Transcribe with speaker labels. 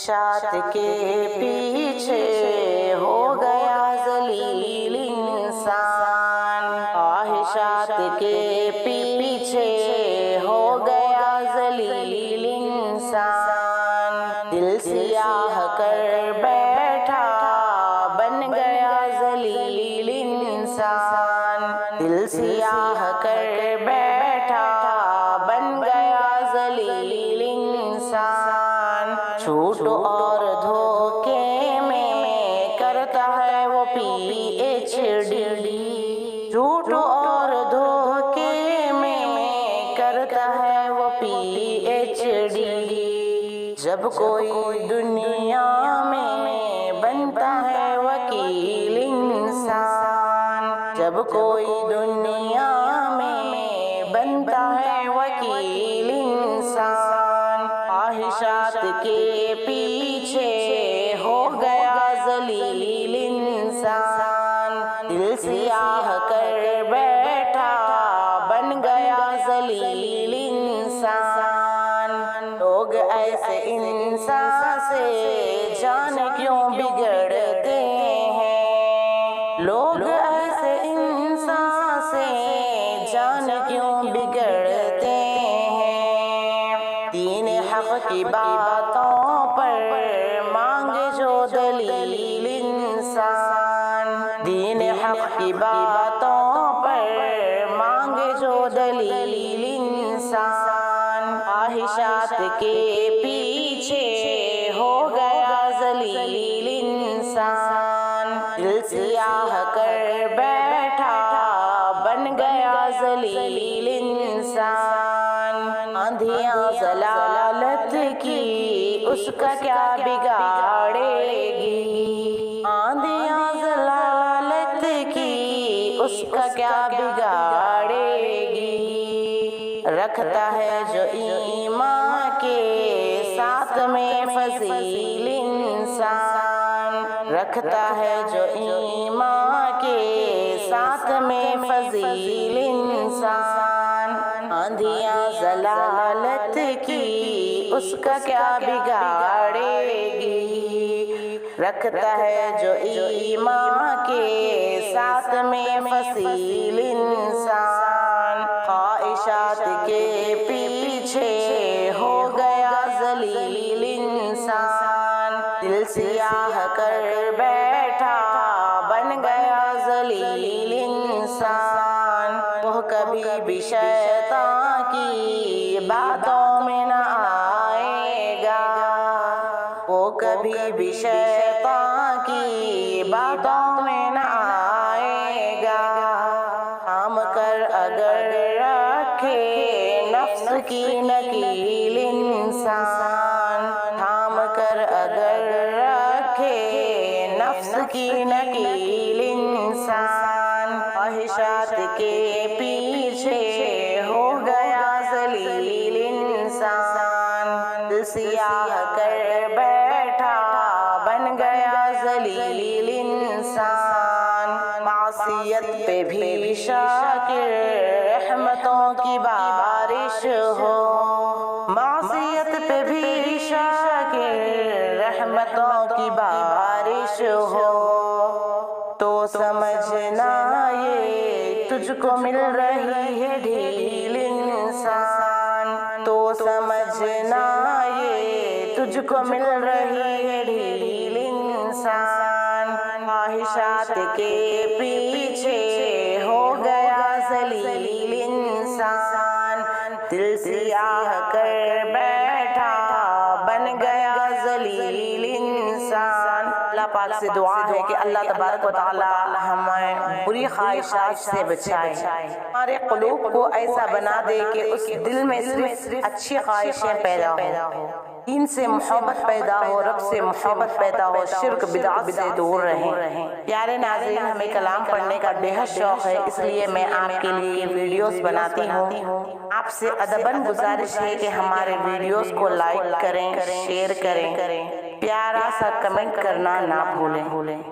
Speaker 1: خواہشات کے پیچھے ہو گیا ذلیل انسان، خواہشات کے پیچھے ہو گیا ذلیل انسان، دل سیاہ کر بیٹھا بن گیا ذلیل انسان، دل سیاہ کر بیٹھا بن گیا ذلیل انسان، جھوٹ اور دھوکے میں کرتا ہے وہ پی ایچ ڈی، جھوٹ اور دھوکے میں کرتا ہے وہ پی ایچ ڈی، جب کوئی دنیا میں بنتا ہے وکیل انسان، جب کوئی دنیا میں بنتا ہے وکیل انسان، خواہشات کے پیچھے ہو گیا ذلیل انسان، دل سیاہ کر بیٹھا بن گیا ذلیل انسان، لوگ ایسے انسان سے جانے کیوں بگڑتے ہیں، لوگ ایسے انسان سے جانے کیوں بگڑتے ہیں، دین حق کی باتوں پر مانگے جو دلیل انسان، دین حق کی باتوں پر مانگے جو دلیل انسان، خواہشات کے پیچھے ہو گیا ذلیل انسان، دل سیاہ کر بیٹھا بن گیا ذلیل انسان، آندھیاں ضلالت کی اس کا کیا بگاڑے گی، آندھیاں ضلالت کی اس کا کیا بگاڑے گی، رکھتا ہے جو ایمان کے ساتھ میں فضیل انسان، رکھتا ہے جو ایمان کے ساتھ میں فضیل انسان، آندھیاں ضلالت کی اس کا کیا بگاڑے گی، رکھتا ہے جو ایمان کے ساتھ میں فضیل انسان، خواہشات کے پیچھے ہو گیا ذلیل انسان، دل سیاہ کر بیٹھا بن گیا ذلیل انسان، وہ کبھی بھی شیطان کی باتوں میں نہ آئے گا، وہ کبھی بھی شیطان کی باتوں میں نہ آئے گا، تھام کر اگر رکھے نفس کی نکیل انسان، تھام کر اگر رکھے نفس کی نکیل انسان، خواہشات کے پیچھے ہو گیا ذلیل انسان، دل سیاہ کر بیٹھا بن گیا ذلیل انسان، معصیت پہ بھی شاکر رحمتوں کی بارش ہو، معصیت پہ بھی شاکر رحمتوں کی بارش ہو، تو سمجھنا یہ تجھ کو مل رہی ہے ڈھیل انسان، تو سمجھنا یہ تجھ کو مل رہی ہے ڈھیل انسان، خواہشات کے پیچھے ہو گیا ذلیل انسان، دل سیاہ کر بیٹھا بن گیا ذلیل انسان۔ اللہ پاک سے دعا ہے کہ اللہ تبارک و تعالی ہمیں بری خواہشات سے بچائے، ہمارے قلوب کو ایسا بنا دے کہ اس دل میں صرف اچھی خواہشیں پیدا ہو، دین سے محبت پیدا ہو، رب سے محبت پیدا ہو، شرک بدعت سے دور رہیں۔ پیارے ناظرین، ہمیں کلام پڑھنے کا بے حد شوق ہے، اس لیے میں آپ کے لیے ویڈیوز بناتی ہوں۔ آپ سے ادباً گزارش ہے کہ ہمارے ویڈیوز کو لائک کریں، شیئر کریں، پیارا سا کمنٹ کرنا نہ بھولیں۔